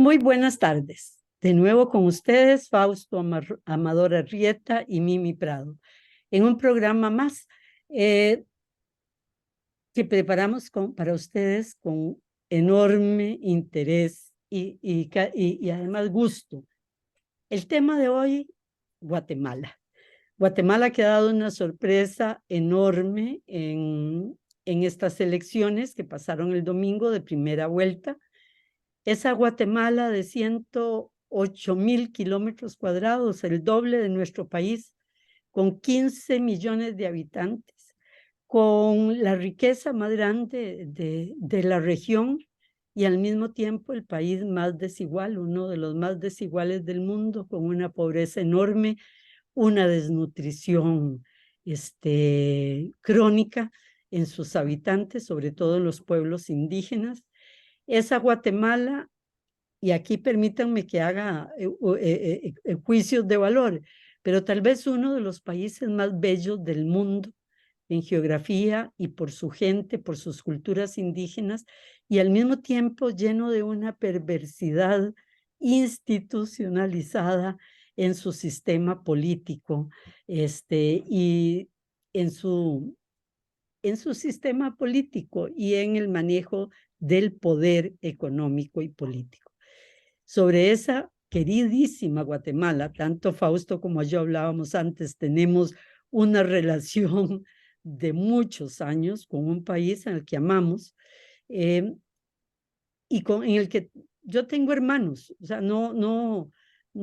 Muy buenas tardes. De nuevo con ustedes, Fausto Amador Arrieta y Mimi Prado, en un programa más que preparamos para ustedes con enorme interés y además gusto. El tema de hoy, Guatemala. Guatemala que ha dado una sorpresa enorme en estas elecciones que pasaron el domingo de primera vuelta. Esa Guatemala de 108,000 kilómetros cuadrados, el doble de nuestro país, con 15 millones de habitantes, con la riqueza más grande de la región y al mismo tiempo el país más desigual, uno de los más desiguales del mundo, con una pobreza enorme, una desnutrición crónica en sus habitantes, sobre todo en los pueblos indígenas. Esa Guatemala, y aquí permítanme que haga juicios de valor, pero tal vez uno de los países más bellos del mundo en geografía y por su gente, por sus culturas indígenas, y al mismo tiempo lleno de una perversidad institucionalizada en su sistema político y en su sistema político y en el manejo del poder económico y político. Sobre esa queridísima Guatemala, tanto Fausto como yo hablábamos antes, tenemos una relación de muchos años con un país en el que amamos y en el que yo tengo hermanos, o sea, no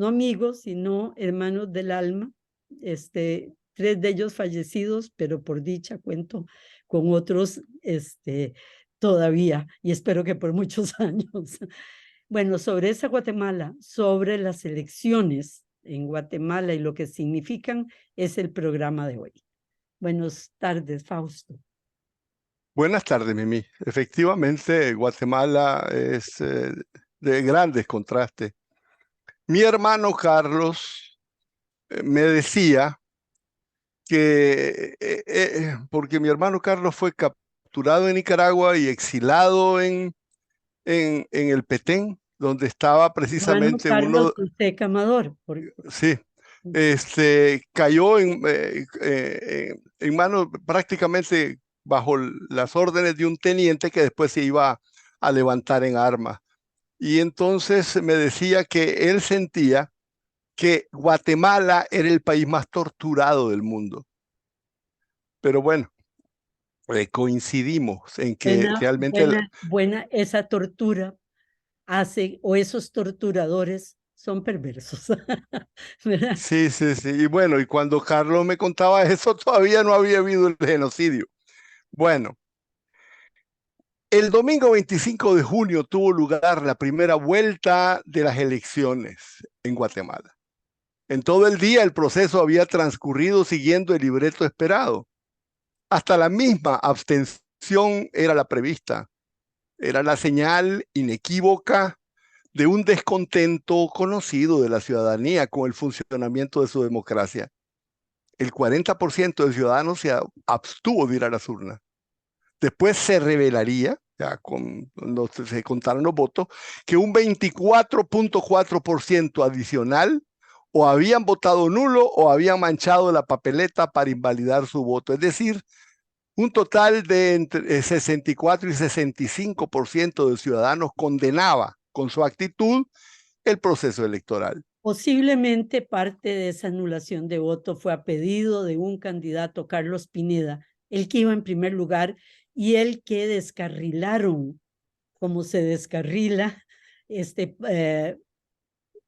amigos, sino hermanos del alma, 3 de ellos fallecidos, pero por dicha cuento con otros todavía, y espero que por muchos años. Bueno, sobre esa Guatemala, sobre las elecciones en Guatemala y lo que significan, es el programa de hoy. Buenas tardes, Fausto. Buenas tardes, Mimi. Efectivamente, Guatemala es de grandes contrastes. Mi hermano Carlos me decía que, porque mi hermano Carlos fue capturado en Nicaragua y exilado en el Petén, donde estaba precisamente Carlos Ulteca Amador. Sí, cayó en manos prácticamente bajo las órdenes de un teniente que después se iba a levantar en armas. Y entonces me decía que él sentía que Guatemala era el país más torturado del mundo. Pero bueno, coincidimos en que realmente... Buena, esa tortura hace, o esos torturadores son perversos. ¿Verdad? Sí. Y bueno, y cuando Carlos me contaba eso, todavía no había habido el genocidio. Bueno, el domingo 25 de junio tuvo lugar la primera vuelta de las elecciones en Guatemala. En todo el día el proceso había transcurrido siguiendo el libreto esperado. Hasta la misma abstención era la prevista. Era la señal inequívoca de un descontento conocido de la ciudadanía con el funcionamiento de su democracia. El 40% de ciudadanos se abstuvo de ir a las urnas. Después se revelaría, ya cuando se contaron los votos, que un 24.4% adicional o habían votado nulo o habían manchado la papeleta para invalidar su voto. Es decir, un total de entre 64 y 65% de ciudadanos condenaba con su actitud el proceso electoral. Posiblemente parte de esa anulación de voto fue a pedido de un candidato, Carlos Pineda, el que iba en primer lugar y el que descarrilaron, como se descarrila,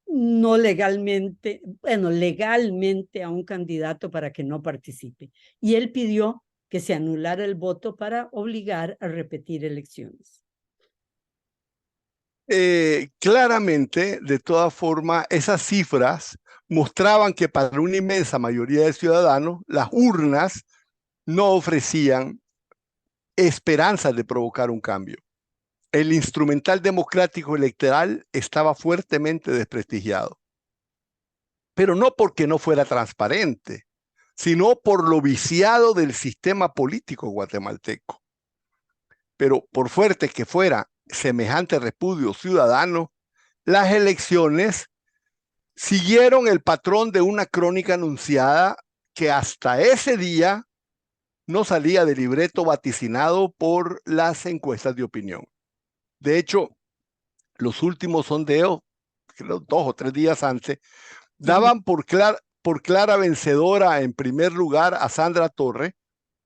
no legalmente, bueno, legalmente a un candidato para que no participe. Y él pidió que se anulara el voto para obligar a repetir elecciones. Claramente, de todas formas, esas cifras mostraban que para una inmensa mayoría de ciudadanos, las urnas no ofrecían esperanzas de provocar un cambio. El instrumental democrático electoral estaba fuertemente desprestigiado. Pero no porque no fuera transparente, sino por lo viciado del sistema político guatemalteco. Pero por fuerte que fuera semejante repudio ciudadano, Las elecciones siguieron el patrón de una crónica anunciada que hasta ese día no salía del libreto vaticinado por las encuestas de opinión. De hecho, los últimos sondeos, creo 2 o 3 días antes, daban por clara vencedora en primer lugar a Sandra Torres,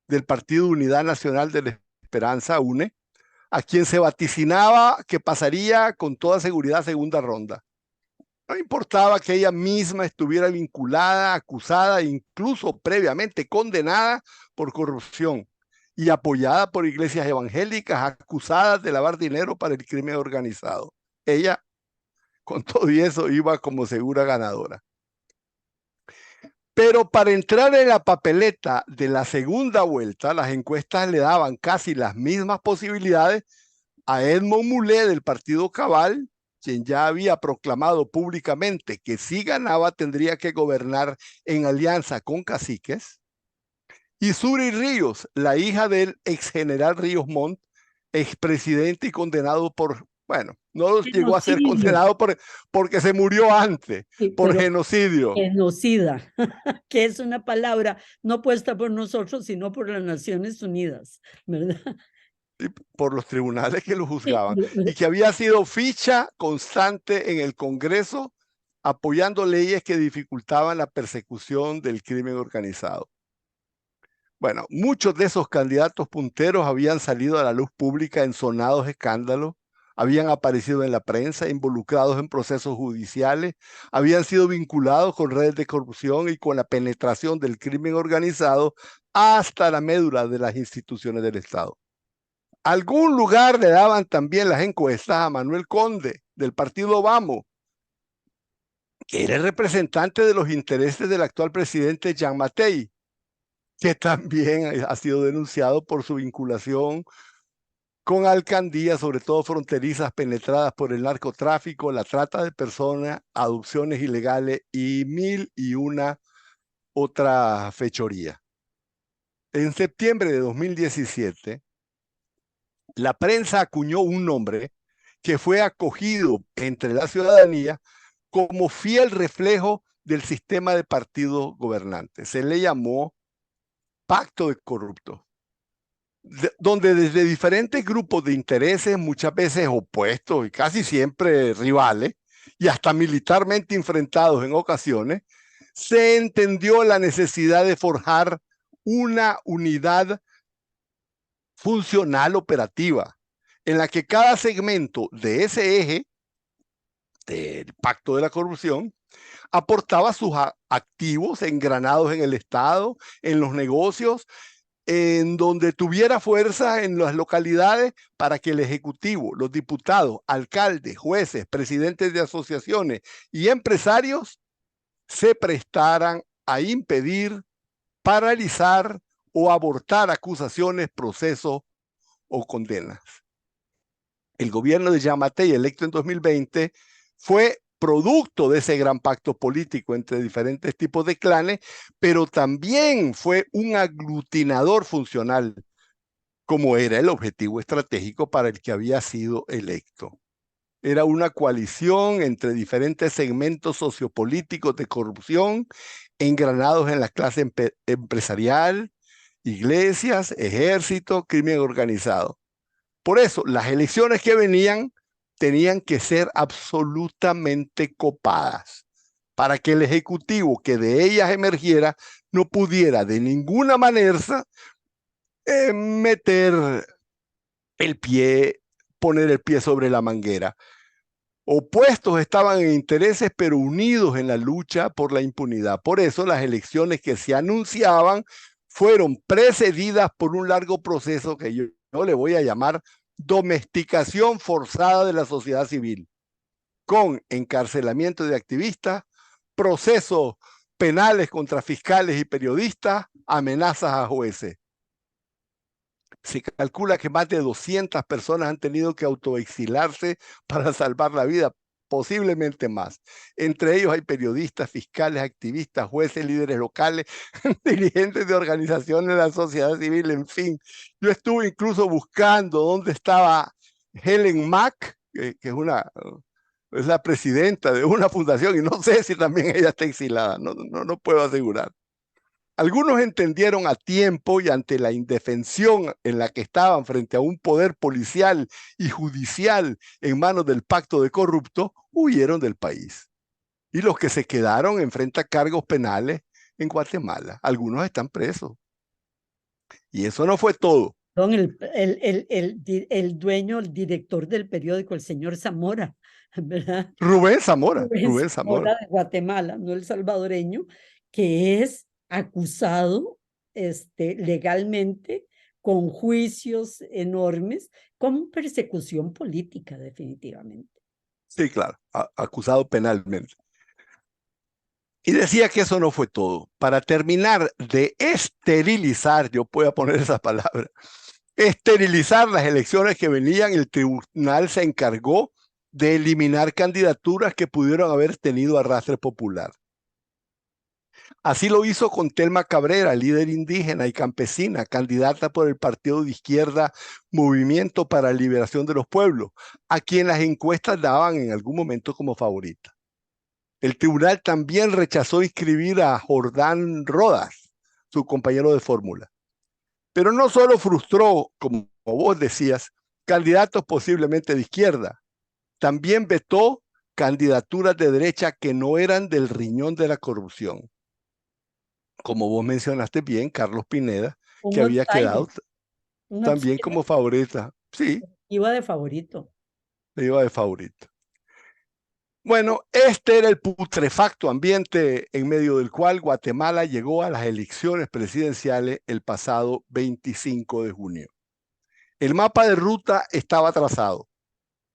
del Partido Unidad Nacional de la Esperanza, UNE, a quien se vaticinaba que pasaría con toda seguridad segunda ronda. No importaba que ella misma estuviera vinculada, acusada e incluso previamente condenada por corrupción y apoyada por iglesias evangélicas acusadas de lavar dinero para el crimen organizado. Ella, con todo y eso, iba como segura ganadora. Pero para entrar en la papeleta de la segunda vuelta, las encuestas le daban casi las mismas posibilidades a Edmond Mulet del Partido Cabal, quien ya había proclamado públicamente que si ganaba tendría que gobernar en alianza con caciques, y Suri Ríos, la hija del ex general Ríos Montt, expresidente y condenado por, bueno, no llegó a ser Genocidio. condenado porque se murió antes, Sí, por pero genocidio. genocida, que es una palabra no puesta por nosotros, sino por las Naciones Unidas, ¿verdad? Por los tribunales que lo Sí, juzgaban, y que había sido ficha constante en el Congreso apoyando leyes que dificultaban la persecución del crimen organizado. Bueno, muchos de esos candidatos punteros habían salido a la luz pública en sonados escándalos, habían aparecido en la prensa, involucrados en procesos judiciales, habían sido vinculados con redes de corrupción y con la penetración del crimen organizado hasta la médula de las instituciones del Estado. Algún lugar le daban también las encuestas a Manuel Conde, del partido Vamos, que era el representante de los intereses del actual presidente Jean Mattei, que también ha sido denunciado por su vinculación con alcaldías, sobre todo fronterizas, penetradas por el narcotráfico, la trata de personas, adopciones ilegales y 1001 otra fechoría. En septiembre de 2017, la prensa acuñó un nombre que fue acogido entre la ciudadanía como fiel reflejo del sistema de partidos gobernantes. Se le llamó Pacto de Corruptos, donde desde diferentes grupos de intereses, muchas veces opuestos y casi siempre rivales, y hasta militarmente enfrentados en ocasiones, se entendió la necesidad de forjar una unidad funcional operativa en la que cada segmento de ese eje del pacto de la corrupción aportaba sus activos engranados en el Estado, en los negocios, en donde tuviera fuerza en las localidades para que el Ejecutivo, los diputados, alcaldes, jueces, presidentes de asociaciones y empresarios se prestaran a impedir, paralizar o abortar acusaciones, procesos o condenas. El gobierno de Jean Mattei, electo en 2020, fue producto de ese gran pacto político entre diferentes tipos de clanes, pero también fue un aglutinador funcional, como era el objetivo estratégico para el que había sido electo. Era una coalición entre diferentes segmentos sociopolíticos de corrupción, engranados en la clase empresarial, iglesias, ejército, crimen organizado. Por eso, las elecciones que venían tenían que ser absolutamente copadas para que el Ejecutivo que de ellas emergiera no pudiera de ninguna manera meter el pie, poner el pie sobre la manguera. Opuestos estaban en intereses, pero unidos en la lucha por la impunidad. Por eso las elecciones que se anunciaban fueron precedidas por un largo proceso que yo le voy a llamar domesticación forzada de la sociedad civil, con encarcelamiento de activistas, procesos penales contra fiscales y periodistas, amenazas a jueces. Se calcula que más de 200 personas han tenido que autoexilarse para salvar la vida, posiblemente más. Entre ellos hay periodistas, fiscales, activistas, jueces, líderes locales, dirigentes de organizaciones de la sociedad civil, en fin. Yo estuve incluso buscando dónde estaba Helen Mack, que es una es la presidenta de una fundación y no sé si también ella está exilada, no puedo asegurar. Algunos entendieron a tiempo y ante la indefensión en la que estaban frente a un poder policial y judicial en manos del pacto de corruptos, huyeron del país. Y los que se quedaron enfrentan cargos penales en Guatemala. Algunos están presos. Y eso no fue todo. Don, el dueño, el director del periódico, el señor Zamora, ¿verdad? Rubén Zamora, Rubén Rubén Zamora Zamora. de Guatemala, no el salvadoreño, que es acusado legalmente con juicios enormes, con persecución política, definitivamente. Sí, claro, acusado penalmente. Y decía que eso no fue todo. Para terminar de esterilizar, yo voy a poner esa palabra, esterilizar las elecciones que venían, el tribunal se encargó de eliminar candidaturas que pudieron haber tenido arrastre popular. Así lo hizo con Telma Cabrera, líder indígena y campesina, candidata por el partido de izquierda Movimiento para la Liberación de los Pueblos, a quien las encuestas daban en algún momento como favorita. El tribunal también rechazó inscribir a Jordán Rodas, su compañero de fórmula. Pero no solo frustró, como vos decías, candidatos posiblemente de izquierda, también vetó candidaturas de derecha que no eran del riñón de la corrupción. Como vos mencionaste bien, Carlos Pineda, Un que había outsider, quedado un también outsider, como favorita. Sí, iba de favorito. le iba de favorito. Bueno, este era el putrefacto ambiente en medio del cual Guatemala llegó a las elecciones presidenciales el pasado 25 de junio. El mapa de ruta estaba trazado.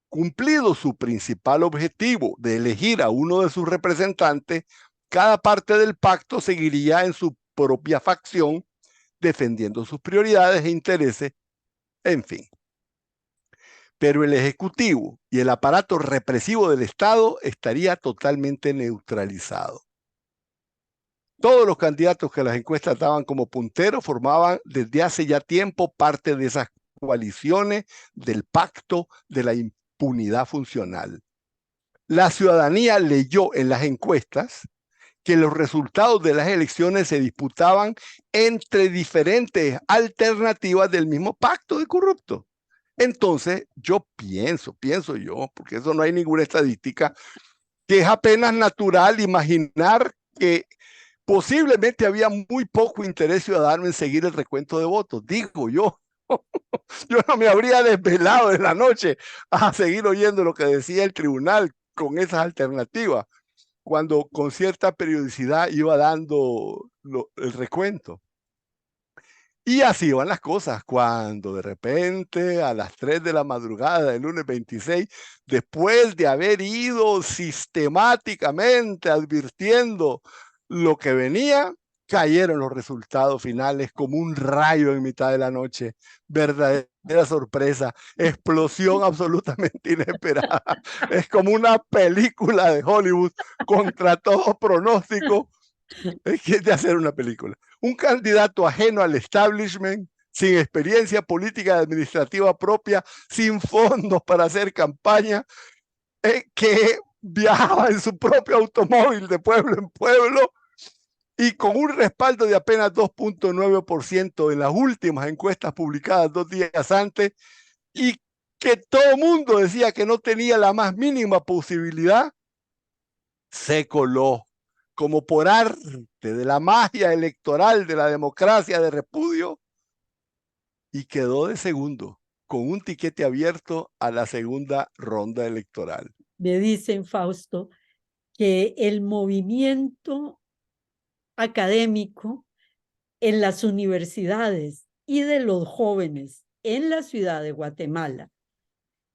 Cumplido su principal objetivo de elegir a uno de sus representantes, cada parte del pacto seguiría en su propia facción, defendiendo sus prioridades e intereses, en fin. Pero el Ejecutivo y el aparato represivo del Estado estaría totalmente neutralizado. Todos los candidatos que las encuestas daban como punteros formaban desde hace ya tiempo parte de esas coaliciones del pacto de la impunidad funcional. La ciudadanía leyó en las encuestas que los resultados de las elecciones se disputaban entre diferentes alternativas del mismo pacto de corruptos. Entonces, yo pienso yo, porque eso no hay ninguna estadística, que es apenas natural imaginar que posiblemente había muy poco interés ciudadano en seguir el recuento de votos. Digo yo, yo no me habría desvelado en la noche a seguir oyendo lo que decía el tribunal con esas alternativas, cuando con cierta periodicidad iba dando el recuento. Y así van las cosas, cuando de repente a las 3 de la madrugada del lunes 26, después de haber ido sistemáticamente advirtiendo lo que venía, cayeron los resultados finales como un rayo en mitad de la noche. Verdadera sorpresa, explosión absolutamente inesperada. Es como una película de Hollywood contra todo pronóstico. Es que es de hacer una película. Un candidato ajeno al establishment, sin experiencia política y administrativa propia, sin fondos para hacer campaña, que viajaba en su propio automóvil de pueblo en pueblo y con un respaldo de apenas 2.9% en las últimas encuestas publicadas 2 días antes, y que todo el mundo decía que no tenía la más mínima posibilidad, se coló como por arte de la magia electoral de la democracia de repudio y quedó de segundo, con un tiquete abierto a la segunda ronda electoral. Me dicen, Fausto, que el movimiento académico en las universidades y de los jóvenes en la ciudad de Guatemala,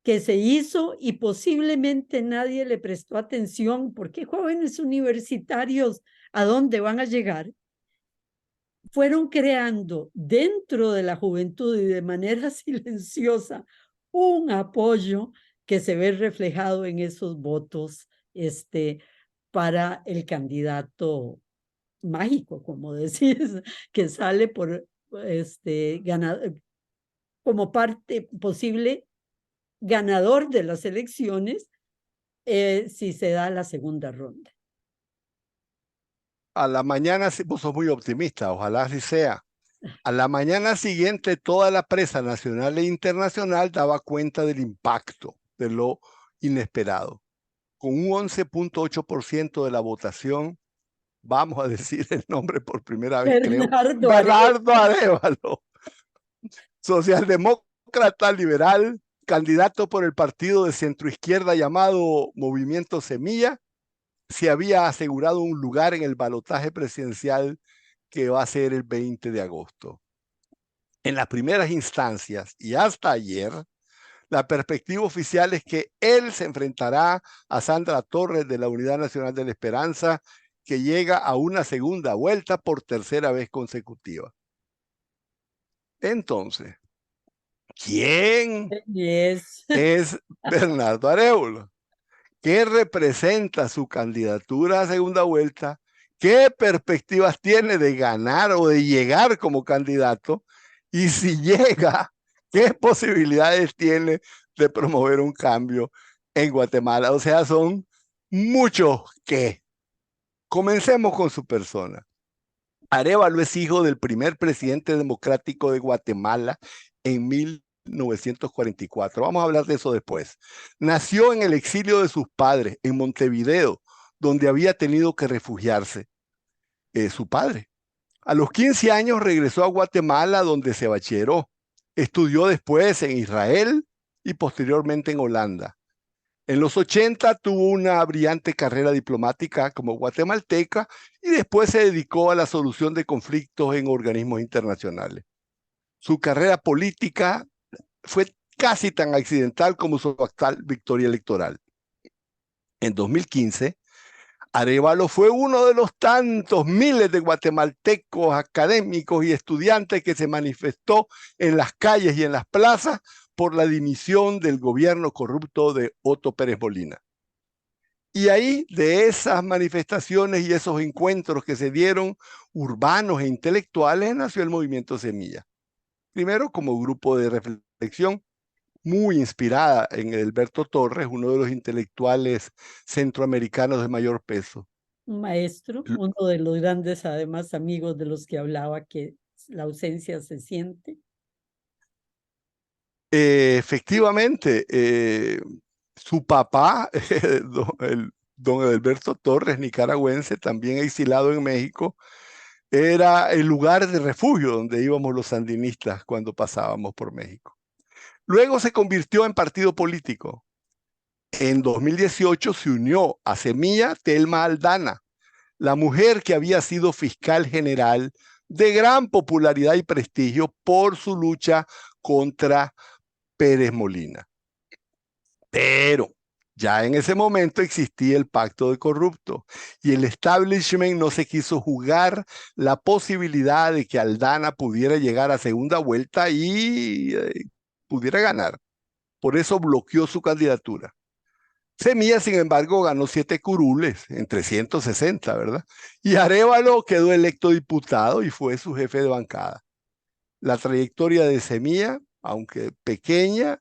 que se hizo y posiblemente nadie le prestó atención, porque jóvenes universitarios, ¿a dónde van a llegar? Fueron creando dentro de la juventud y de manera silenciosa un apoyo que se ve reflejado en esos votos para el candidato mágico, como decís, que sale por como parte posible ganador de las elecciones si se da la segunda ronda. A la mañana, vos sos muy optimista, ojalá así sea. A la mañana siguiente, toda la prensa nacional e internacional daba cuenta del impacto, de lo inesperado. Con un 11.8% de la votación, vamos a decir el nombre por primera vez, creo, Bernardo Arevalo. Bernardo Arévalo, socialdemócrata liberal, candidato por el partido de centroizquierda llamado Movimiento Semilla, se había asegurado un lugar en el balotaje presidencial que va a ser el 20 de agosto. En las primeras instancias y hasta ayer, la perspectiva oficial es que él se enfrentará a Sandra Torres de la Unidad Nacional de la Esperanza, que llega a una segunda vuelta por tercera vez consecutiva. Entonces, ¿quién Yes. es Bernardo Arévalo? ¿Qué representa su candidatura a segunda vuelta? ¿Qué perspectivas tiene de ganar o de llegar como candidato? Y si llega, ¿qué posibilidades tiene de promover un cambio en Guatemala? O sea, son muchos que. Comencemos con su persona. Arévalo es hijo del primer presidente democrático de Guatemala en 1944. Vamos a hablar de eso después. Nació en el exilio de sus padres, en Montevideo, donde había tenido que refugiarse su padre. A los 15 años regresó a Guatemala, donde se bachilleró. Estudió después en Israel y posteriormente en Holanda. En los 80 tuvo una brillante carrera diplomática como guatemalteca y después se dedicó a la solución de conflictos en organismos internacionales. Su carrera política fue casi tan accidental como su actual victoria electoral. En 2015, Arévalo fue uno de los tantos miles de guatemaltecos, académicos y estudiantes que se manifestó en las calles y en las plazas por la dimisión del gobierno corrupto de Otto Pérez Molina. Y ahí, de esas manifestaciones y esos encuentros que se dieron urbanos e intelectuales, nació el movimiento Semilla. Primero, como grupo de reflexión muy inspirada en Alberto Torres, uno de los intelectuales centroamericanos de mayor peso. Un maestro, uno de los grandes, además, amigos de los que hablaba, que la ausencia se siente. Efectivamente, su papá, don Alberto Torres, nicaragüense, también exilado en México, era el lugar de refugio donde íbamos los sandinistas cuando pasábamos por México. Luego se convirtió en partido político. En 2018 se unió a Semilla Telma Aldana, la mujer que había sido fiscal general de gran popularidad y prestigio por su lucha contra Pérez Molina. Pero ya en ese momento existía el pacto de corrupto y el establishment no se quiso jugar la posibilidad de que Aldana pudiera llegar a segunda vuelta y pudiera ganar. Por eso bloqueó su candidatura. Semilla, sin embargo, ganó 7 curules en 360, ¿verdad? Y Arévalo quedó electo diputado y fue su jefe de bancada. La trayectoria de Semilla, aunque pequeña,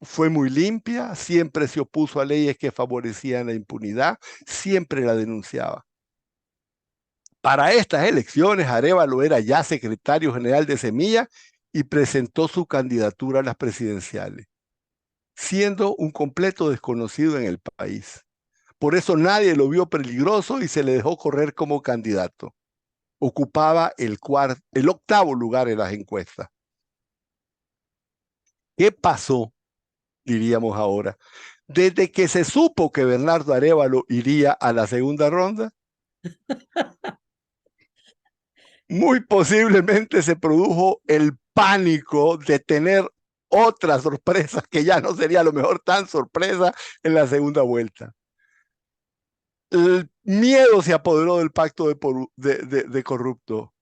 fue muy limpia, siempre se opuso a leyes que favorecían la impunidad, siempre la denunciaba. Para estas elecciones, Arévalo era ya secretario general de Semilla y presentó su candidatura a las presidenciales, siendo un completo desconocido en el país. Por eso nadie lo vio peligroso y se le dejó correr como candidato. Ocupaba el octavo lugar en las encuestas. ¿Qué pasó? Diríamos ahora. Desde que se supo que Bernardo Arévalo iría a la segunda ronda, muy posiblemente se produjo el pánico de tener otra sorpresa que ya no sería a lo mejor tan sorpresa en la segunda vuelta. El miedo se apoderó del pacto de corrupto.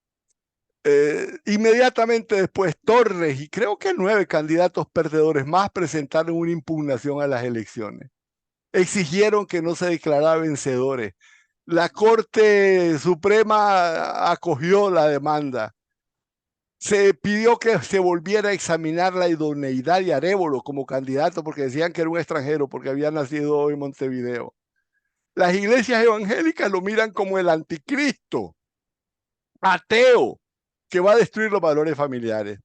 Inmediatamente después, Torres y creo que 9 candidatos perdedores más presentaron una impugnación a las elecciones. Exigieron que no se declarara vencedores. La Corte Suprema acogió la demanda. Se pidió que se volviera a examinar la idoneidad de Arévalo como candidato porque decían que era un extranjero porque había nacido en Montevideo. Las iglesias evangélicas lo miran como el anticristo, ateo, que va a destruir los valores familiares.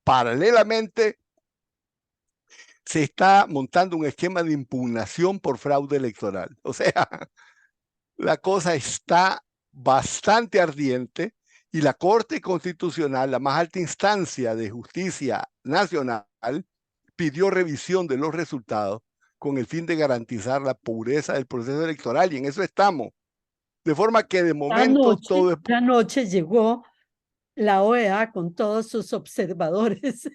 Paralelamente, se está montando un esquema de impugnación por fraude electoral. O sea, la cosa está bastante ardiente y la Corte Constitucional, la más alta instancia de justicia nacional, pidió revisión de los resultados con el fin de garantizar la pureza del proceso electoral y en eso estamos. De forma que de momento todo es... Anoche llegó la OEA con todos sus observadores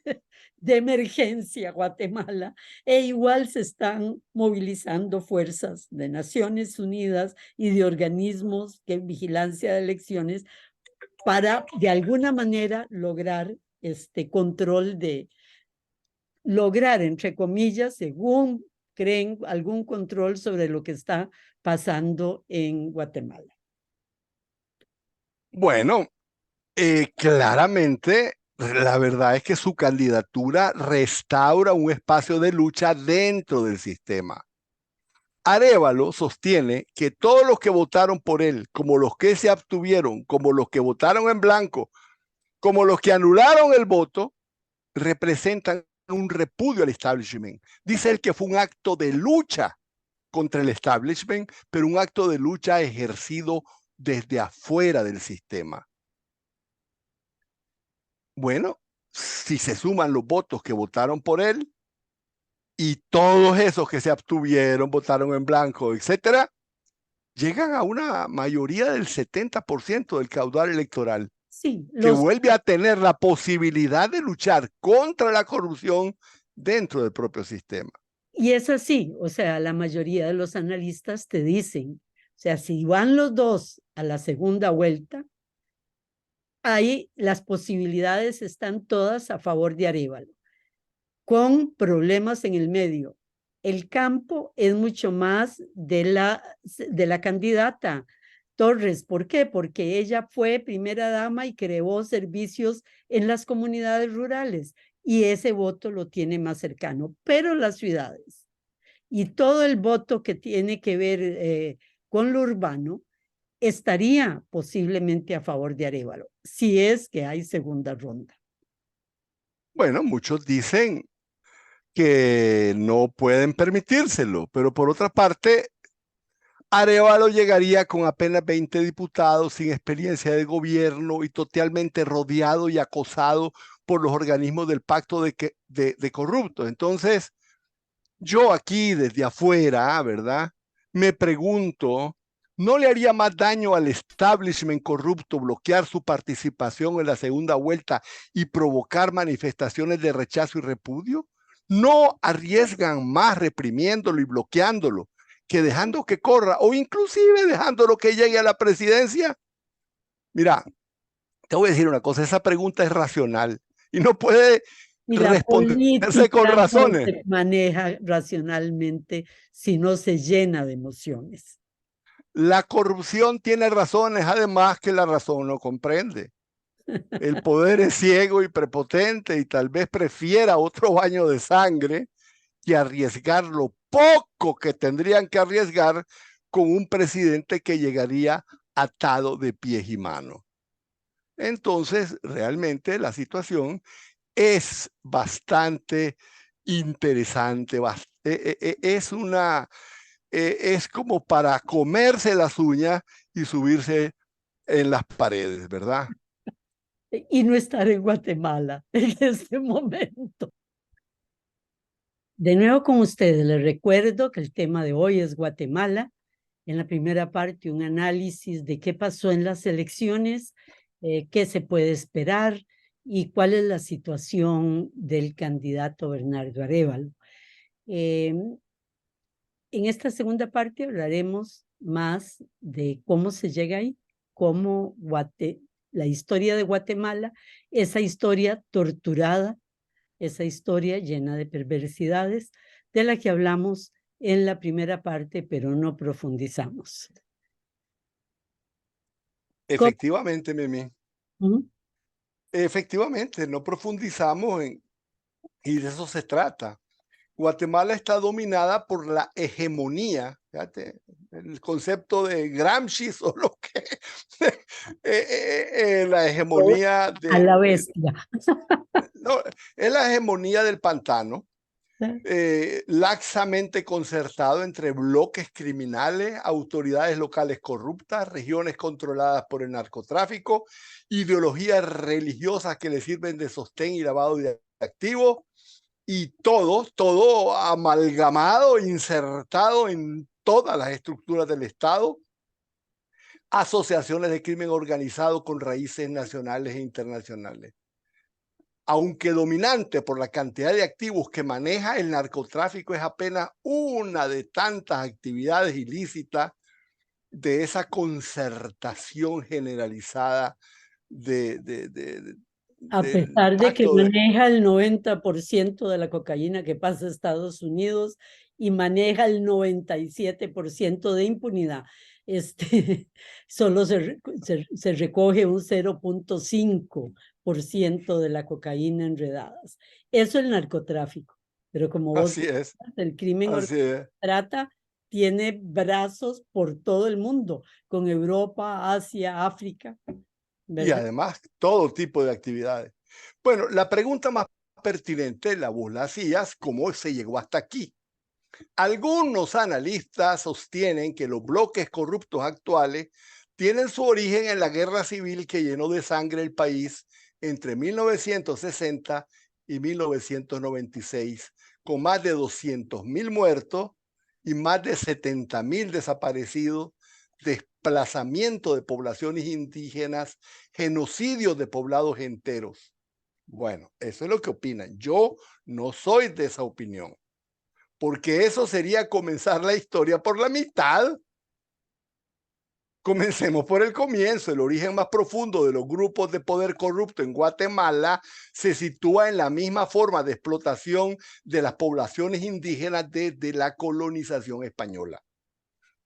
de emergencia a Guatemala e igual se están movilizando fuerzas de Naciones Unidas y de organismos de vigilancia de elecciones para de alguna manera lograr este control lograr, entre comillas, según creen, algún control sobre lo que está pasando en Guatemala. Bueno, claramente, la verdad es que su candidatura restaura un espacio de lucha dentro del sistema. Arévalo sostiene que todos los que votaron por él, como los que se abstuvieron, como los que votaron en blanco, como los que anularon el voto, representan un repudio al establishment. Dice él que fue un acto de lucha contra el establishment, pero un acto de lucha ejercido desde afuera del sistema. Bueno, si se suman los votos que votaron por él y todos esos que se abstuvieron, votaron en blanco, etcétera, llegan a una mayoría del 70% del caudal electoral, sí, que vuelve a tener la posibilidad de luchar contra la corrupción dentro del propio sistema. Y es así, o sea, la mayoría de los analistas te dicen, o sea, si van los dos a la segunda vuelta, ahí las posibilidades están todas a favor de Arévalo, con problemas en el medio. El campo es mucho más de la candidata Torres. ¿Por qué? Porque ella fue primera dama y creó servicios en las comunidades rurales y ese voto lo tiene más cercano. Pero las ciudades y todo el voto que tiene que ver con lo urbano estaría posiblemente a favor de Arévalo, si es que hay segunda ronda. Bueno, muchos dicen que no pueden permitírselo, pero por otra parte, Arévalo llegaría con apenas 20 diputados, sin experiencia de gobierno y totalmente rodeado y acosado por los organismos del pacto de corruptos. Entonces, yo aquí desde afuera, ¿verdad? Me pregunto, ¿no le haría más daño al establishment corrupto bloquear su participación en la segunda vuelta y provocar manifestaciones de rechazo y repudio? ¿No arriesgan más reprimiéndolo y bloqueándolo que dejando que corra o inclusive dejándolo que llegue a la presidencia? Mira, te voy a decir una cosa, esa pregunta es racional y no puede Y la responderse con política no razones. se maneja racionalmente si no se llena de emociones. La corrupción tiene razones, además que la razón no comprende. El poder es ciego y prepotente y tal vez prefiera otro baño de sangre que arriesgar lo poco que tendrían que arriesgar con un presidente que llegaría atado de pies y manos. Entonces, realmente la situación es bastante interesante, es como para comerse las uñas y subirse en las paredes, ¿verdad? Y no estar en Guatemala en este momento. De nuevo con ustedes, les recuerdo que el tema de hoy es Guatemala. En la primera parte, un análisis de qué pasó en las elecciones, qué se puede esperar y cuál es la situación del candidato Bernardo Arévalo. En esta segunda parte hablaremos más de cómo se llega ahí, cómo la historia de Guatemala, esa historia torturada, esa historia llena de perversidades, de la que hablamos en la primera parte, pero no profundizamos. Efectivamente, Mimi. efectivamente, no profundizamos y de eso se trata. Guatemala está dominada por la hegemonía, fíjate, el concepto de Gramsci, solo que la hegemonía A la bestia. no, es la hegemonía del pantano, laxamente concertado entre bloques criminales, autoridades locales corruptas, regiones controladas por el narcotráfico, ideologías religiosas que le sirven de sostén y lavado de activos, y todo amalgamado, insertado en todas las estructuras del Estado, asociaciones de crimen organizado con raíces nacionales e internacionales. Aunque dominante por la cantidad de activos que maneja, el narcotráfico es apenas una de tantas actividades ilícitas de esa concertación generalizada A del pesar de que pacto de... maneja el 90% de la cocaína que pasa a Estados Unidos y maneja el 97% de impunidad, solo se recoge un 0,5% de la cocaína enredadas. Eso es el narcotráfico. Pero como vos Así es, decías, el crimen así es. trata tiene brazos por todo el mundo, con Europa, Asia, África, Y ¿verdad? además todo tipo de actividades. Bueno, la pregunta más pertinente la vos la hacías, ¿cómo se llegó hasta aquí? Algunos analistas sostienen que los bloques corruptos actuales tienen su origen en la guerra civil que llenó de sangre el país entre 1960 y 1996, con más de 200.000 muertos y más de 70.000 desaparecidos, desplazamiento de poblaciones indígenas, genocidios de poblados enteros. Bueno, eso es lo que opinan. Yo no soy de esa opinión, porque eso sería comenzar la historia por la mitad. Comencemos por el comienzo. El origen más profundo de los grupos de poder corrupto en Guatemala se sitúa en la misma forma de explotación de las poblaciones indígenas desde la colonización española.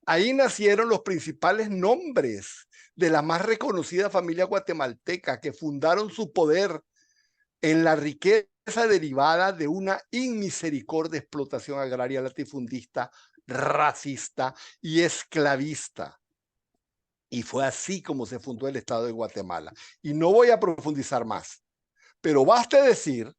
Ahí nacieron los principales nombres de la más reconocida familia guatemalteca que fundaron su poder en la riqueza derivada de una inmisericordia explotación agraria latifundista, racista y esclavista. Y fue así como se fundó el Estado de Guatemala. Y no voy a profundizar más, pero basta decir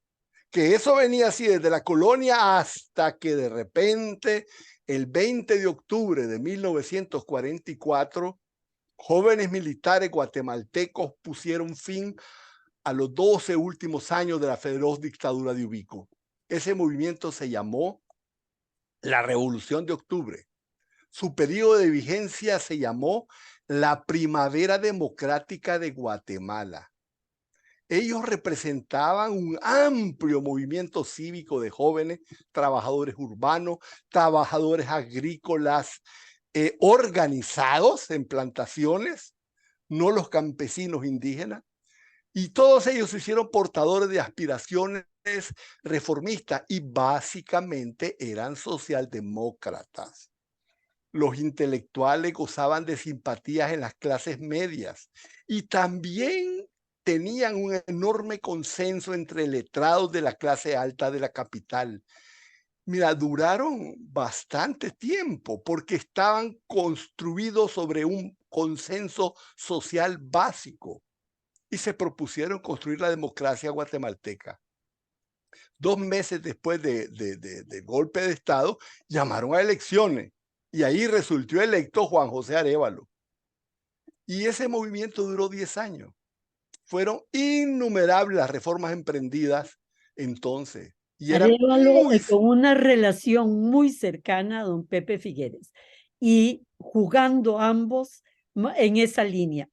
que eso venía así desde la colonia hasta que de repente, el 20 de octubre de 1944, jóvenes militares guatemaltecos pusieron fin a los 12 últimos años de la feroz dictadura de Ubico. Ese movimiento se llamó la Revolución de Octubre. Su periodo de vigencia se llamó la Primavera Democrática de Guatemala. Ellos representaban un amplio movimiento cívico de jóvenes, trabajadores urbanos, trabajadores agrícolas, organizados en plantaciones, no los campesinos indígenas, y todos ellos se hicieron portadores de aspiraciones reformistas y básicamente eran socialdemócratas. Los intelectuales gozaban de simpatías en las clases medias y también tenían un enorme consenso entre letrados de la clase alta de la capital. Mira, duraron bastante tiempo porque estaban construidos sobre un consenso social básico y se propusieron construir la democracia guatemalteca. 2 meses después del golpe de Estado, llamaron a elecciones y ahí resultó electo Juan José Arévalo. Y ese movimiento duró 10 años. Fueron innumerables las reformas emprendidas entonces. Y eran Arévalo muy... con una relación muy cercana a don Pepe Figueres y jugando ambos en esa línea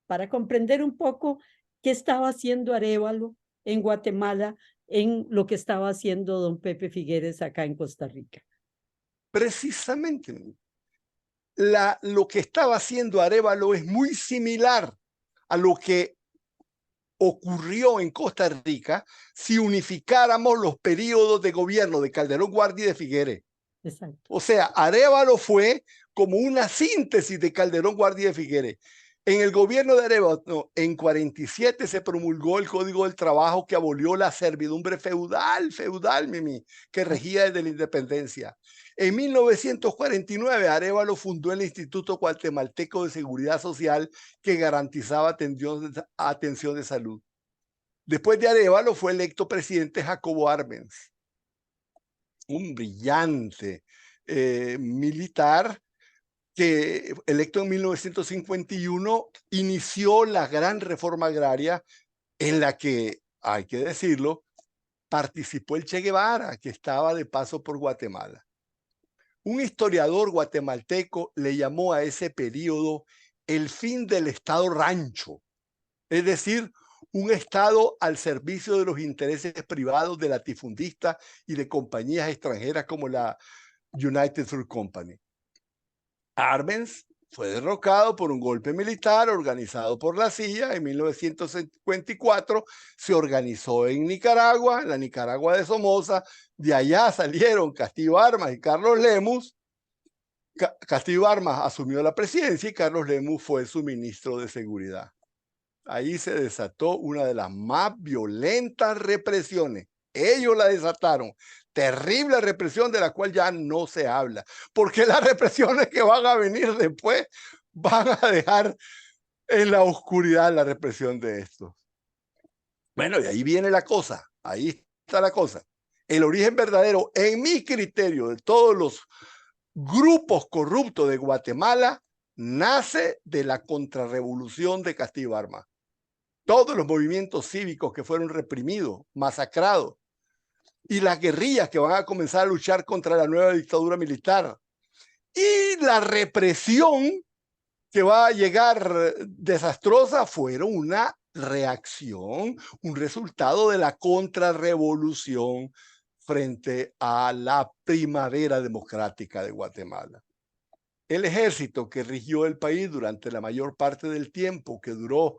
para comprender un poco qué estaba haciendo Arévalo en Guatemala en lo que estaba haciendo don Pepe Figueres acá en Costa Rica. Precisamente, lo que estaba haciendo Arévalo es muy similar a lo que ocurrió en Costa Rica si unificáramos los periodos de gobierno de Calderón Guardia y de Figueres. Exacto. O sea, Arévalo fue como una síntesis de Calderón Guardia y de Figueres. En el gobierno de Arevalo, en 47 se promulgó el Código del Trabajo que abolió la servidumbre feudal, Mimi, que regía desde la independencia. En 1949, Arevalo fundó el Instituto Guatemalteco de Seguridad Social que garantizaba atención de salud. Después de Arevalo fue electo presidente Jacobo Arbenz, un brillante militar que, electo en 1951, inició la gran reforma agraria en la que, hay que decirlo, participó el Che Guevara, que estaba de paso por Guatemala. Un historiador guatemalteco le llamó a ese periodo el fin del Estado rancho, es decir, un Estado al servicio de los intereses privados de latifundistas y de compañías extranjeras como la United Fruit Company. Arbenz fue derrocado por un golpe militar organizado por la CIA. En 1954 se organizó en Nicaragua, en la Nicaragua de Somoza. De allá salieron Castillo Armas y Carlos Lemus. Castillo Armas asumió la presidencia y Carlos Lemus fue su ministro de Seguridad. Ahí se desató una de las más violentas represiones. Ellos la desataron. Terrible represión de la cual ya no se habla, porque las represiones que van a venir después van a dejar en la oscuridad la represión de estos. Bueno, y ahí viene la cosa, ahí está la cosa. El origen verdadero, en mi criterio, de todos los grupos corruptos de Guatemala, nace de la contrarrevolución de Castillo Armas. Todos los movimientos cívicos que fueron reprimidos, masacrados, y las guerrillas que van a comenzar a luchar contra la nueva dictadura militar, y la represión que va a llegar desastrosa, fueron una reacción, un resultado de la contrarrevolución frente a la primavera democrática de Guatemala. El ejército que rigió el país durante la mayor parte del tiempo que duró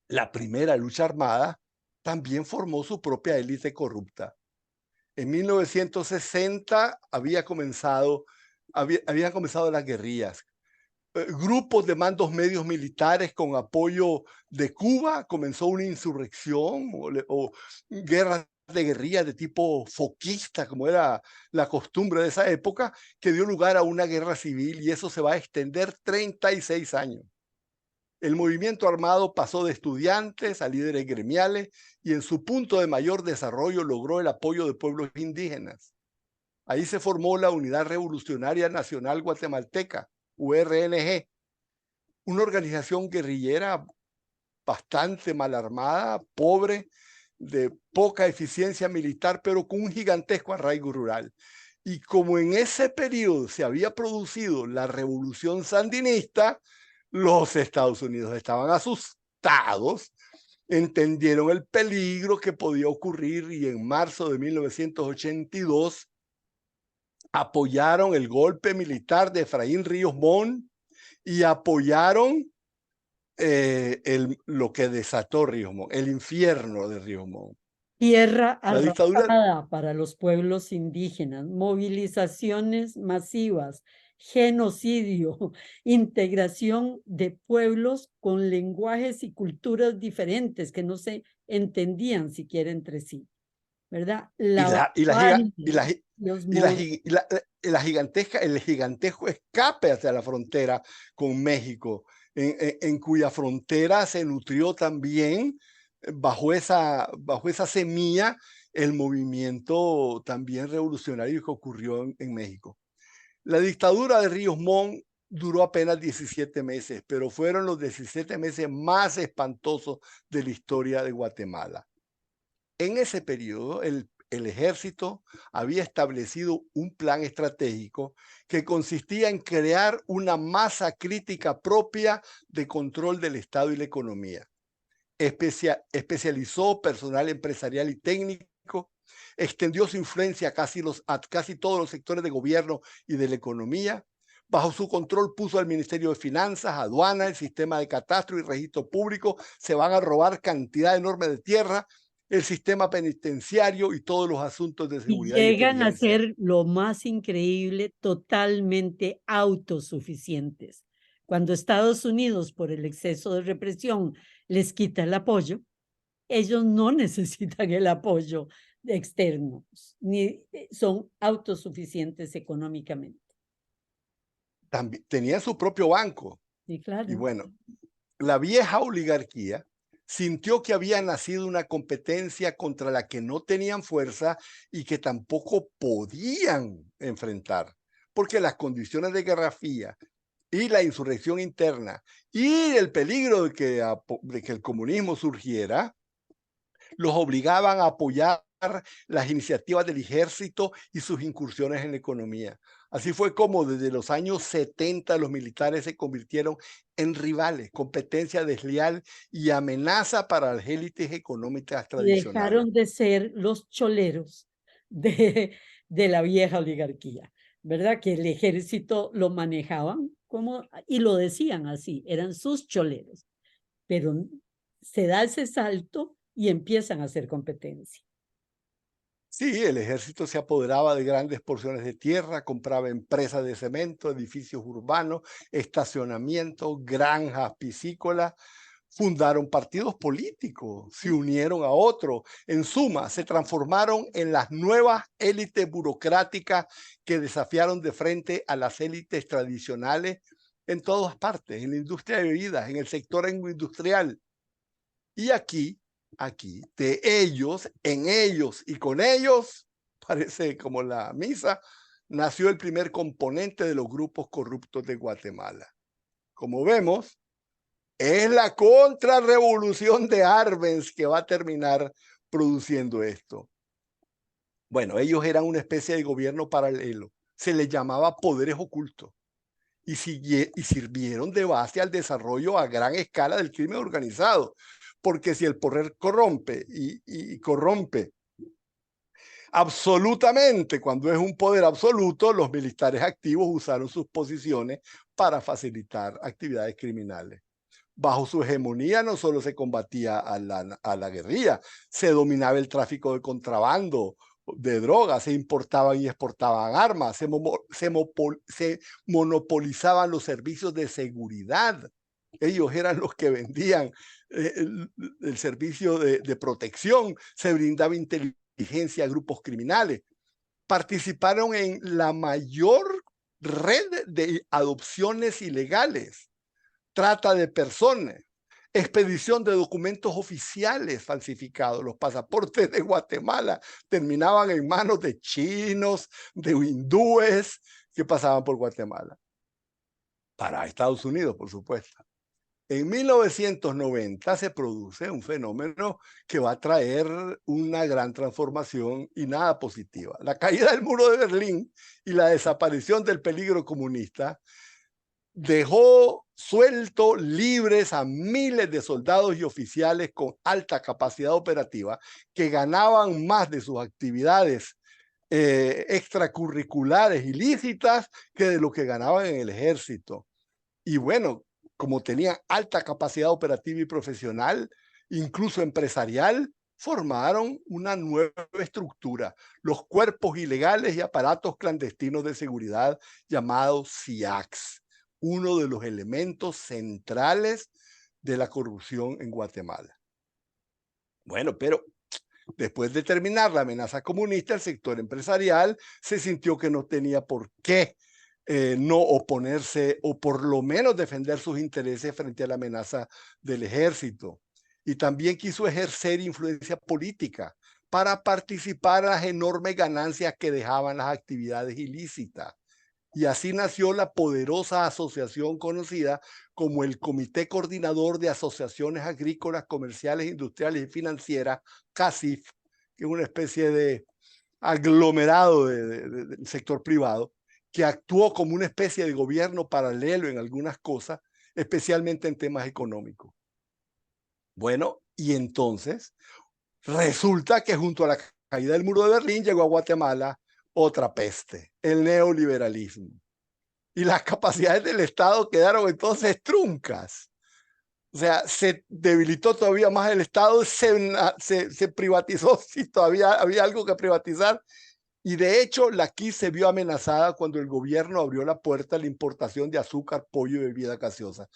la primera lucha armada, también formó su propia élite corrupta. En 1960 habían comenzado las guerrillas. Grupos de mandos medios militares con apoyo de Cuba comenzó una insurrección o guerras de guerrilla de tipo foquista, como era la costumbre de esa época, que dio lugar a una guerra civil, y eso se va a extender 36 años. El movimiento armado pasó de estudiantes a líderes gremiales y en su punto de mayor desarrollo logró el apoyo de pueblos indígenas. Ahí se formó la Unidad Revolucionaria Nacional Guatemalteca, URNG, una organización guerrillera bastante mal armada, pobre, de poca eficiencia militar, pero con un gigantesco arraigo rural. Y como en ese periodo se había producido la revolución sandinista, los Estados Unidos estaban asustados, entendieron el peligro que podía ocurrir y en marzo de 1982 apoyaron el golpe militar de Efraín Ríos Montt y apoyaron lo que desató Ríos Montt, el infierno de Ríos Montt. Tierra La dictadura arrasada para los pueblos indígenas, movilizaciones masivas, genocidio, integración de pueblos con lenguajes y culturas diferentes que no se entendían siquiera entre sí, ¿verdad? El gigantesco escape hacia la frontera con México, en cuya frontera se nutrió también, bajo esa semilla, el movimiento también revolucionario que ocurrió en México. La dictadura de Ríos Montt duró apenas 17 meses, pero fueron los 17 meses más espantosos de la historia de Guatemala. En ese periodo, el ejército había establecido un plan estratégico que consistía en crear una masa crítica propia de control del Estado y la economía. Especializó personal empresarial y técnico, extendió su influencia a casi todos los sectores de gobierno y de la economía. Bajo su control puso al Ministerio de Finanzas, aduana, el sistema de catastro y registro público. Se van a robar cantidad enorme de tierra, el sistema penitenciario y todos los asuntos de seguridad y llegan a inteligencia. ser lo más increíble, totalmente autosuficientes. Cuando Estados Unidos, por el exceso de represión, les quita el apoyo, ellos no necesitan el apoyo externo, ni son autosuficientes económicamente. También tenía su propio banco. Sí, claro. Y bueno, la vieja oligarquía sintió que había nacido una competencia contra la que no tenían fuerza y que tampoco podían enfrentar, porque las condiciones de guerra fría y la insurrección interna y el peligro de que el comunismo surgiera, los obligaban a apoyar las iniciativas del ejército y sus incursiones en la economía. Así fue como desde los años 70 los militares se convirtieron en rivales, competencia desleal y amenaza para las élites económicas Y tradicionales. dejaron de ser los choleros de la vieja oligarquía, ¿verdad? Que el ejército lo manejaban como, y lo decían así, eran sus choleros, pero se da ese salto y empiezan a hacer competencia. Sí, el ejército se apoderaba de grandes porciones de tierra, compraba empresas de cemento, edificios urbanos, estacionamientos, granjas piscícolas, fundaron partidos políticos, se unieron a otros. En suma, se transformaron en las nuevas élites burocráticas que desafiaron de frente a las élites tradicionales en todas partes, en la industria de bebidas, en el sector industrial. Y aquí, de ellos, en ellos y con ellos, parece como la misa, nació el primer componente de los grupos corruptos de Guatemala. Como vemos, es la contrarrevolución de Arbenz que va a terminar produciendo esto. Bueno, ellos eran una especie de gobierno paralelo. Se les llamaba poderes ocultos y sirvieron de base al desarrollo a gran escala del crimen organizado. Porque si el poder corrompe y corrompe absolutamente, cuando es un poder absoluto, los militares activos usaron sus posiciones para facilitar actividades criminales. Bajo su hegemonía no solo se combatía a la guerrilla, se dominaba el tráfico de contrabando, de drogas, se importaban y exportaban armas, se monopolizaban los servicios de seguridad. Ellos eran los que vendían el servicio de protección, se brindaba inteligencia a grupos criminales. Participaron en la mayor red de adopciones ilegales, trata de personas, expedición de documentos oficiales falsificados. Los pasaportes de Guatemala terminaban en manos de chinos, de hindúes que pasaban por Guatemala. Para Estados Unidos, por supuesto. En 1990 se produce un fenómeno que va a traer una gran transformación y nada positiva. La caída del muro de Berlín y la desaparición del peligro comunista dejó suelto, libres a miles de soldados y oficiales con alta capacidad operativa que ganaban más de sus actividades extracurriculares ilícitas que de lo que ganaban en el ejército. Y bueno, como tenían alta capacidad operativa y profesional, incluso empresarial, formaron una nueva estructura, los cuerpos ilegales y aparatos clandestinos de seguridad llamados CIACs, uno de los elementos centrales de la corrupción en Guatemala. Bueno, pero después de terminar la amenaza comunista, el sector empresarial se sintió que no tenía por qué no oponerse o por lo menos defender sus intereses frente a la amenaza del ejército. Y también quiso ejercer influencia política para participar en las enormes ganancias que dejaban las actividades ilícitas. Y así nació la poderosa asociación conocida como el Comité Coordinador de Asociaciones Agrícolas, Comerciales, Industriales y Financieras, CACIF, que es una especie de aglomerado del sector privado, que actuó como una especie de gobierno paralelo en algunas cosas, especialmente en temas económicos. Bueno, y entonces resulta que junto a la caída del muro de Berlín llegó a Guatemala otra peste, el neoliberalismo. Y las capacidades del Estado quedaron entonces truncas. O sea, se debilitó todavía más el Estado, se privatizó si todavía había algo que privatizar, Y de hecho, la KIS se vio amenazada cuando el gobierno abrió la puerta a la importación de azúcar, pollo y bebida gaseosa.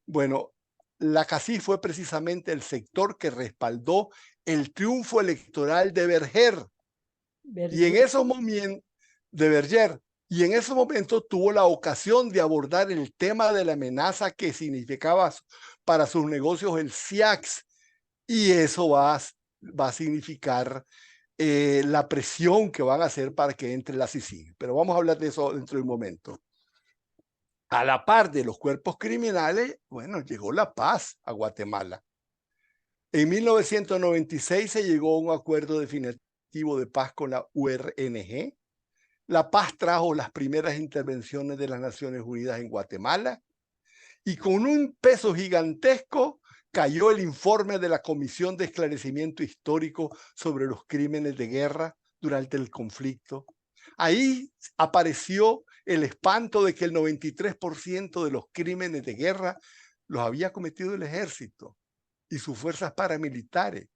Bueno, la CACIF fue precisamente el sector que respaldó el triunfo electoral de Berger. Y en esos momentos, de Berger, y en ese momento tuvo la ocasión de abordar el tema de la amenaza que significaba para sus negocios el SIAX. Y eso va a significar la presión que van a hacer para que entre la CICIG. Pero vamos a hablar de eso dentro de un momento. A la par de los cuerpos criminales, bueno, llegó la paz a Guatemala. En 1996 se llegó a un acuerdo definitivo de paz con la URNG. La paz trajo las primeras intervenciones de las Naciones Unidas en Guatemala y con un peso gigantesco cayó el informe de la Comisión de Esclarecimiento Histórico sobre los crímenes de guerra durante el conflicto. Ahí apareció el espanto de que el 93% de los crímenes de guerra los había cometido el ejército y sus fuerzas paramilitares,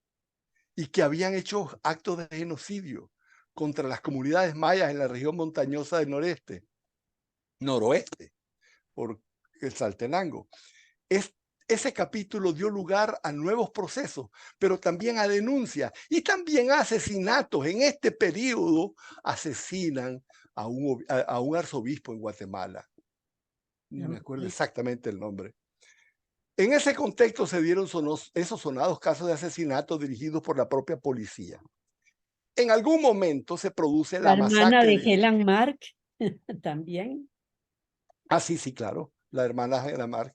y que habían hecho actos de genocidio contra las comunidades mayas en la región montañosa del noroeste, por el Saltenango. Ese capítulo dio lugar a nuevos procesos, pero también a denuncias y también a asesinatos. En este periodo asesinan a un arzobispo en Guatemala. No me acuerdo exactamente el nombre. En ese contexto se dieron esos sonados casos de asesinatos dirigidos por la propia policía. En algún momento se produce la hermana masacre de Helen Mark también. Ah, sí, sí, claro. La hermana de la Mark.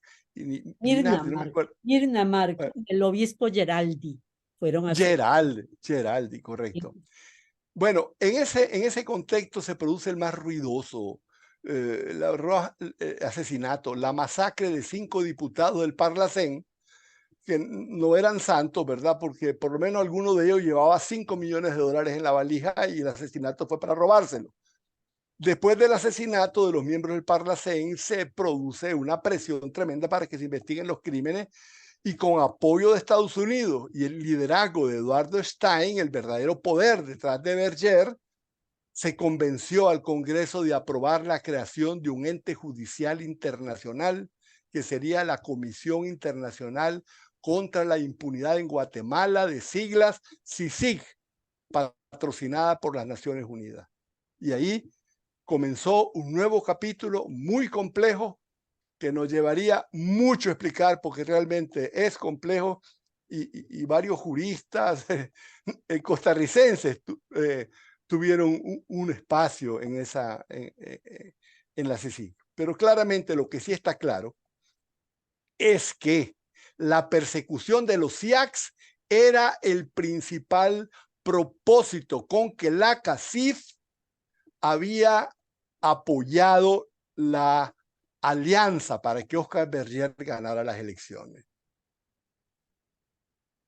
Mirna Mark, el obispo Geraldi. Fueron así. Geraldi, correcto. Bueno, en ese contexto se produce el más ruidoso asesinato, la masacre de 5 diputados del Parlacén, que no eran santos, ¿verdad? Porque por lo menos alguno de ellos llevaba $5 millones en la valija y el asesinato fue para robárselo. Después del asesinato de los miembros del Parlacén, se produce una presión tremenda para que se investiguen los crímenes y con apoyo de Estados Unidos y el liderazgo de Eduardo Stein, el verdadero poder detrás de Berger, se convenció al Congreso de aprobar la creación de un ente judicial internacional que sería la Comisión Internacional contra la Impunidad en Guatemala, de siglas CICIG, patrocinada por las Naciones Unidas. Y ahí comenzó un nuevo capítulo muy complejo que nos llevaría mucho a explicar porque realmente es complejo y varios juristas costarricenses tuvieron un espacio en la CICIG. Pero claramente lo que sí está claro es que la persecución de los SIACs era el principal propósito con que la CACIF había apoyado la alianza para que Oscar Berger ganara las elecciones.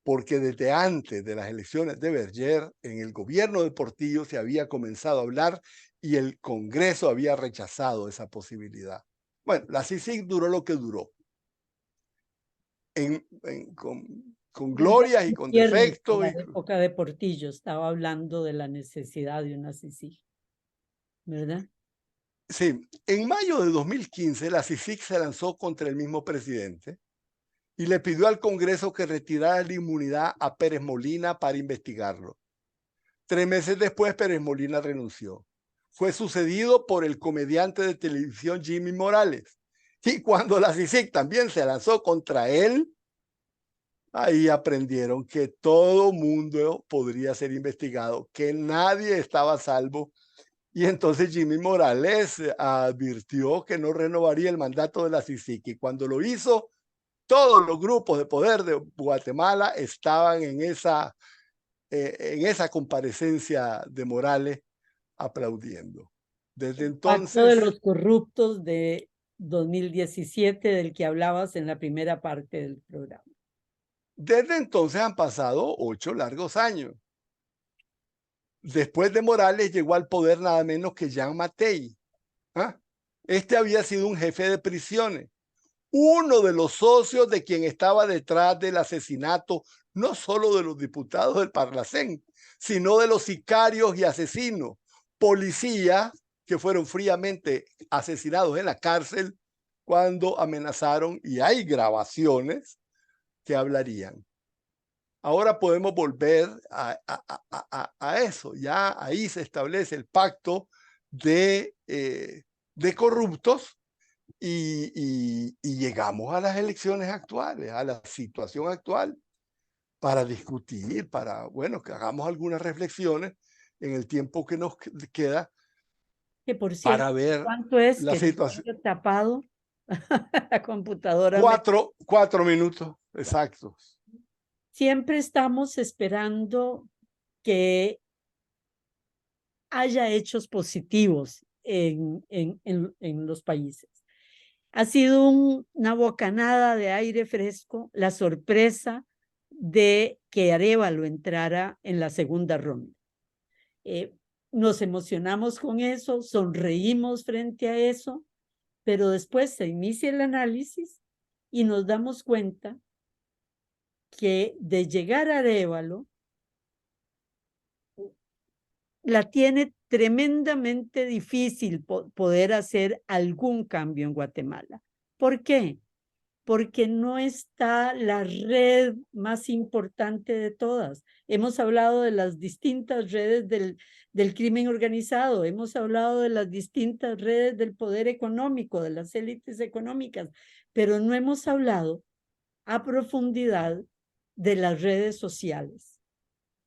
Porque desde antes de las elecciones de Berger, en el gobierno de Portillo se había comenzado a hablar y el Congreso había rechazado esa posibilidad. Bueno, la CICIG duró lo que duró. Con glorias y con defectos. En la época de Portillo estaba hablando de la necesidad de una CICIG, ¿verdad? Sí, en mayo de 2015 la CICIG se lanzó contra el mismo presidente y le pidió al Congreso que retirara la inmunidad a Pérez Molina para investigarlo. 3 meses después, Pérez Molina renunció. Fue sucedido por el comediante de televisión Jimmy Morales. Y cuando la CICIG también se lanzó contra él, ahí aprendieron que todo mundo podría ser investigado, que nadie estaba a salvo. Y entonces Jimmy Morales advirtió que no renovaría el mandato de la CICIG. Y cuando lo hizo, todos los grupos de poder de Guatemala estaban en esa comparecencia de Morales aplaudiendo. Desde entonces... Pacto de los corruptos de 2017 del que hablabas en la primera parte del programa. Desde entonces han pasado 8 largos años. Después de Morales llegó al poder nada menos que Jean Mattei. Este había sido un jefe de prisiones, uno de los socios de quien estaba detrás del asesinato no solo de los diputados del Parlacén, sino de los sicarios y asesinos, policías que fueron fríamente asesinados en la cárcel cuando amenazaron, y hay grabaciones que hablarían. Ahora podemos volver a eso. Ya ahí se establece el pacto de corruptos y llegamos a las elecciones actuales, a la situación actual, para discutir, para, bueno, que hagamos algunas reflexiones en el tiempo que nos queda Que por cierto, para ver ¿cuánto es la que situación. tengo tapado la computadora? 4 minutos exactos. Siempre estamos esperando que haya hechos positivos en los países. Ha sido una bocanada de aire fresco la sorpresa de que Arévalo entrara en la segunda ronda. Nos emocionamos con eso, sonreímos frente a eso, pero después se inicia el análisis y nos damos cuenta que de llegar a Arévalo la tiene tremendamente difícil poder hacer algún cambio en Guatemala. ¿Por qué? Porque no está la red más importante de todas. Hemos hablado de las distintas redes del crimen organizado, hemos hablado de las distintas redes del poder económico, de las élites económicas, pero no hemos hablado a profundidad de las redes sociales,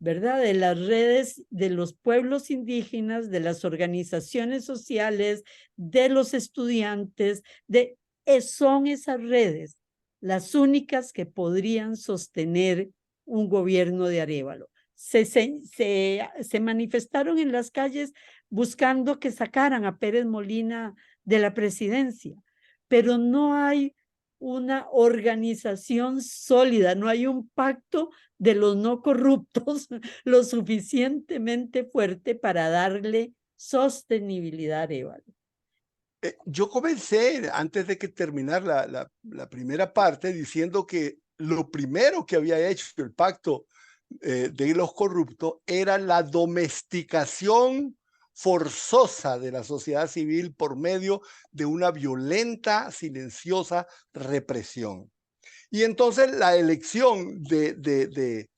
¿verdad? De las redes de los pueblos indígenas, de las organizaciones sociales, de los estudiantes, son esas redes las únicas que podrían sostener un gobierno de Arévalo. Se manifestaron en las calles buscando que sacaran a Pérez Molina de la presidencia, pero no hay una organización sólida, no hay un pacto de los no corruptos lo suficientemente fuerte para darle sostenibilidad a Arévalo. Yo comencé, antes de que terminar la primera parte, diciendo que lo primero que había hecho el pacto de los corruptos era la domesticación forzosa de la sociedad civil por medio de una violenta, silenciosa represión. Y entonces la elección de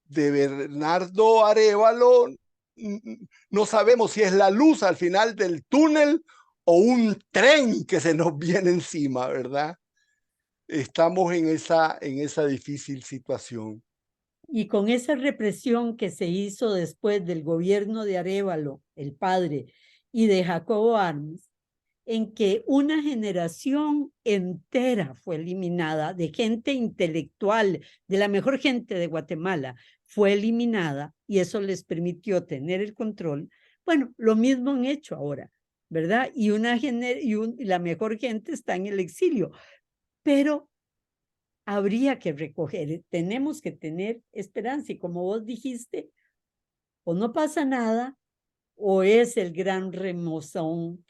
Bernardo Arévalo, no sabemos si es la luz al final del túnel o un tren que se nos viene encima, ¿verdad? Estamos en esa difícil situación. Y con esa represión que se hizo después del gobierno de Arévalo, el padre, y de Jacobo Armas, en que una generación entera fue eliminada de gente intelectual, de la mejor gente de Guatemala, fue eliminada y eso les permitió tener el control. Bueno, lo mismo han hecho ahora, ¿verdad? Y la mejor gente está en el exilio, pero habría que recoger, tenemos que tener esperanza y como vos dijiste, o no pasa nada o es el gran remozón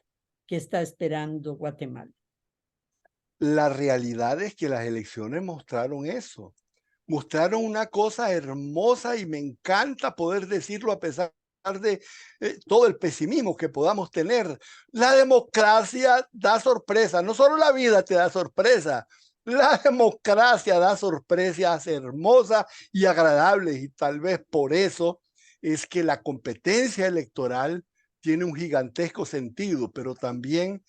que está esperando Guatemala. La realidad es que las elecciones mostraron eso. Mostraron una cosa hermosa y me encanta poder decirlo a pesar de todo el pesimismo que podamos tener. La democracia da sorpresa, no solo la vida te da sorpresa, la democracia da sorpresas hermosas y agradables y tal vez por eso es que la competencia electoral tiene un gigantesco sentido, pero también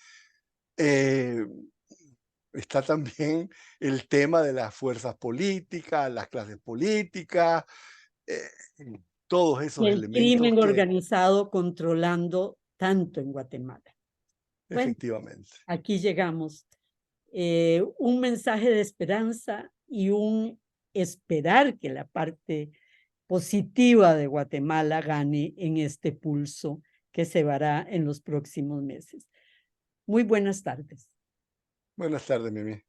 está también el tema de las fuerzas políticas, las clases políticas, eh, todos esos El elementos crimen que organizado controlando tanto en Guatemala. Bueno, efectivamente. aquí llegamos. Un mensaje de esperanza y un esperar que la parte positiva de Guatemala gane en este pulso que se dará en los próximos meses. Muy buenas tardes. Buenas tardes, Mimi.